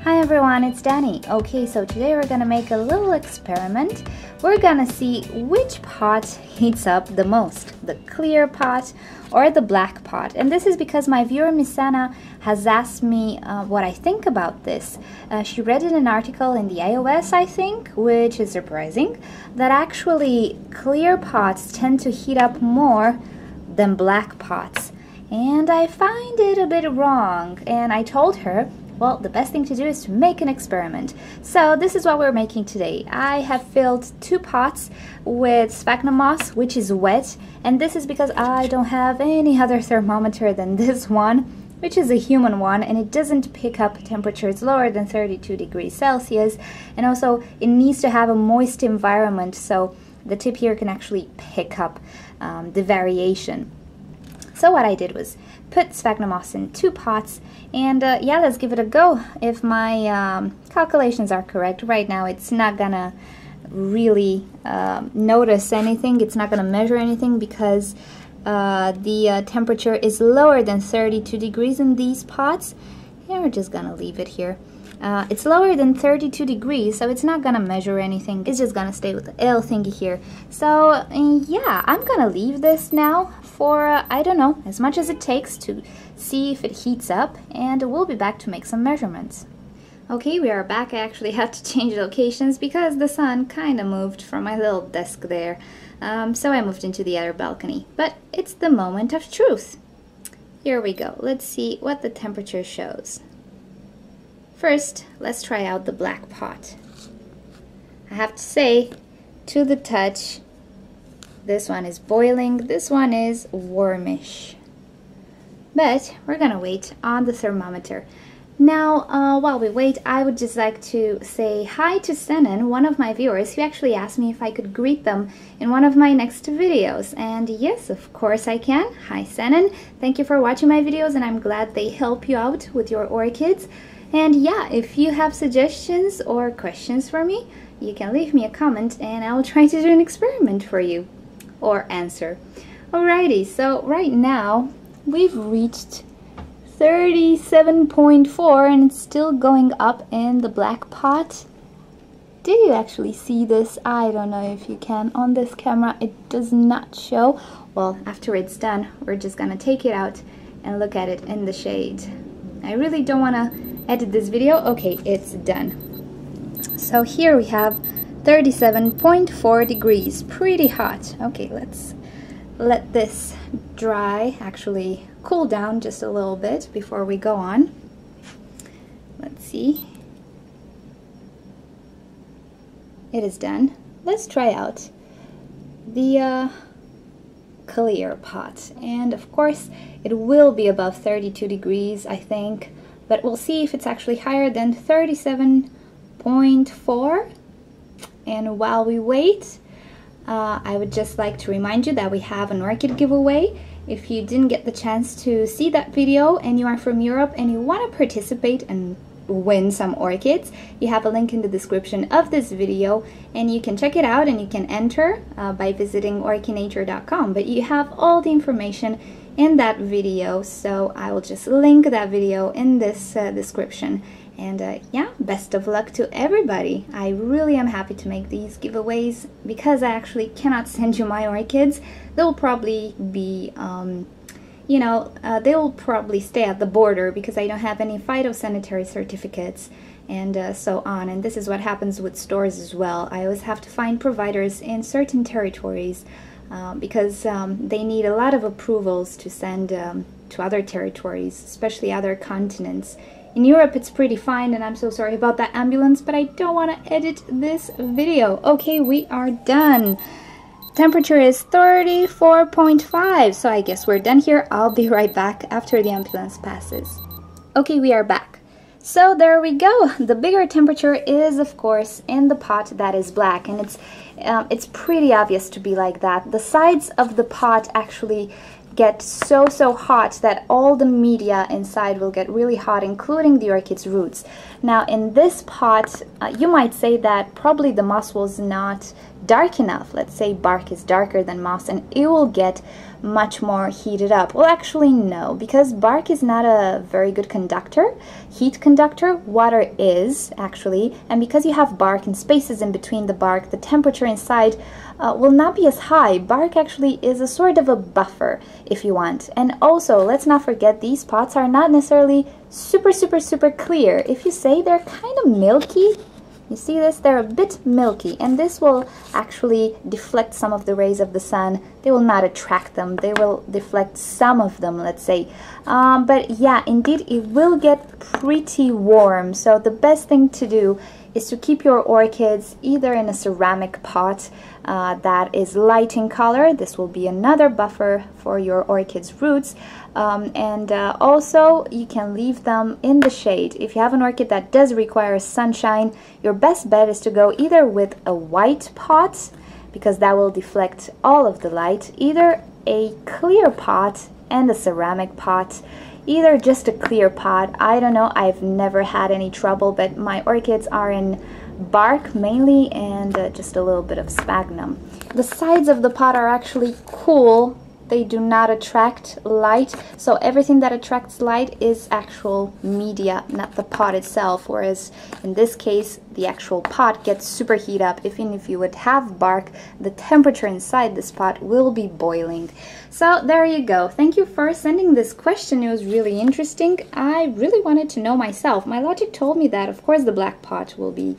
Hi everyone, it's Danny. Okay, so today we're gonna make a little experiment. We're gonna see which pot heats up the most, the clear pot or the black pot. And this is because my viewer Miss Anna has asked me what I think about this. She read in an article in the iOS, I think, which is surprising, that actually clear pots tend to heat up more than black pots. And I find it a bit wrong, and I told her, well, the best thing to do is to make an experiment. So this is what we're making today. I have filled 2 pots with sphagnum moss, which is wet, and this is because I don't have any other thermometer than this one, which is a human one, and it doesn't pick up temperatures lower than 32 degrees Celsius, and also it needs to have a moist environment so the tip here can actually pick up the variation. So what I did was put sphagnum moss in 2 pots, and yeah, let's give it a go. If my calculations are correct, right now it's not gonna really notice anything, it's not gonna measure anything because the temperature is lower than 32 degrees in these pots. And we're just gonna leave it here. It's lower than 32 degrees, so it's not gonna measure anything. It's just gonna stay with the L thingy here. So yeah, I'm gonna leave this now for, I don't know, as much as it takes to see if it heats up, and we'll be back to make some measurements. Okay, we are back. I actually had to change locations because the sun kind of moved from my little desk there. So I moved into the other balcony. But it's the moment of truth. Here we go. Let's see what the temperature shows. First, let's try out the black pot. I have to say, to the touch, this one is boiling, this one is warmish. But we're gonna wait on the thermometer. Now, while we wait, I would just like to say hi to Senan, one of my viewers, who actually asked me if I could greet them in one of my next videos. And yes, of course I can. Hi Senan, thank you for watching my videos, and I'm glad they help you out with your orchids. And yeah, if you have suggestions or questions for me, you can leave me a comment and I'll try to do an experiment for you, or answer. Alrighty, so right now we've reached 37.4 and it's still going up in the black pot. Do you actually see this? I don't know if you can. On this camera it does not show. Well, after it's done, we're just gonna take it out and look at it in the shade. I really don't want to edit this video. Okay, it's done. So here we have 37.4 degrees, pretty hot. Okay, let's let this dry, actually cool down just a little bit before we go on. Let's see. It is done. Let's try out the clear pot, and of course it will be above 32 degrees, I think, but we'll see if it's actually higher than 37.4. And while we wait, I would just like to remind you that we have an orchid giveaway. If you didn't get the chance to see that video and you are from Europe and you want to participate and win some orchids, you have a link in the description of this video and you can check it out and you can enter by visiting orchidnature.com. But you have all the information in that video, so I will just link that video in this description. And yeah, best of luck to everybody. I really am happy to make these giveaways because I actually cannot send you my orchids. They'll probably be, you know, they'll probably stay at the border because I don't have any phytosanitary certificates and so on. And this is what happens with stores as well. I always have to find providers in certain territories because they need a lot of approvals to send to other territories, especially other continents. In Europe it's pretty fine, and I'm so sorry about that ambulance, but I don't want to edit this video. Okay, we are done. Temperature is 34.5, so I guess we're done here. I'll be right back after the ambulance passes. Okay, we are back. So there we go. The bigger temperature is, of course, in the pot that is black, and it's pretty obvious to be like that. The sides of the pot actually get so hot that all the media inside will get really hot, including the orchid's roots. Now in this pot, you might say that probably the moss was not dark enough. Let's say bark is darker than moss, and it will get much more heated up. Well, actually no, because bark is not a very good conductor, heat conductor. Water is actually, and because you have bark and spaces in between the bark, the temperature inside will not be as high. Bark actually is a sort of a buffer, if you want. And also, let's not forget, these pots are not necessarily super clear. If you say they're kind of milky, you see this? They're a bit milky, and this will actually deflect some of the rays of the sun. They will not attract them. They will deflect some of them, let's say. But yeah, indeed, it will get pretty warm. So the best thing to do is to keep your orchids either in a ceramic pot that is light in color. This will be another buffer for your orchid's roots. Also, you can leave them in the shade. If you have an orchid that does require sunshine, your best bet is to go either with a white pot, because that will deflect all of the light, either a clear pot and a ceramic pot, either just a clear pot. I don't know, I've never had any trouble, but my orchids are in bark mainly, and just a little bit of sphagnum. The sides of the pot are actually cool. They do not attract light, so everything that attracts light is actual media, not the pot itself, whereas in this case the actual pot gets super heat up. Even if you would have bark, the temperature inside this pot will be boiling. So there you go. Thank you for sending this question. It was really interesting. I really wanted to know myself. My logic told me that of course the black pot will be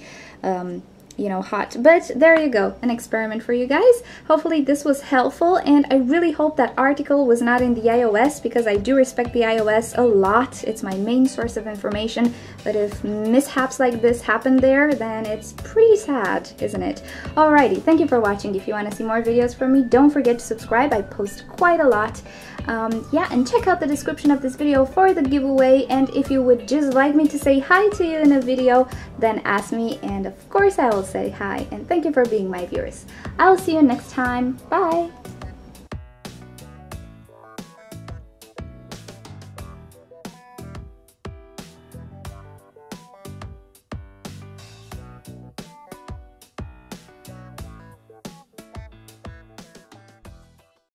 you know, hot. But there you go, an experiment for you guys. Hopefully this was helpful, and I really hope that article was not in the iOS, because I do respect the iOS a lot. It's my main source of information, but if mishaps like this happen there, then it's pretty sad, isn't it? Alrighty, thank you for watching. If you want to see more videos from me, don't forget to subscribe. I post quite a lot. Yeah, and check out the description of this video for the giveaway, and if you would just like me to say hi to you in a video, then ask me, and of course I will say hi, and thank you for being my viewers. I'll see you next time. Bye!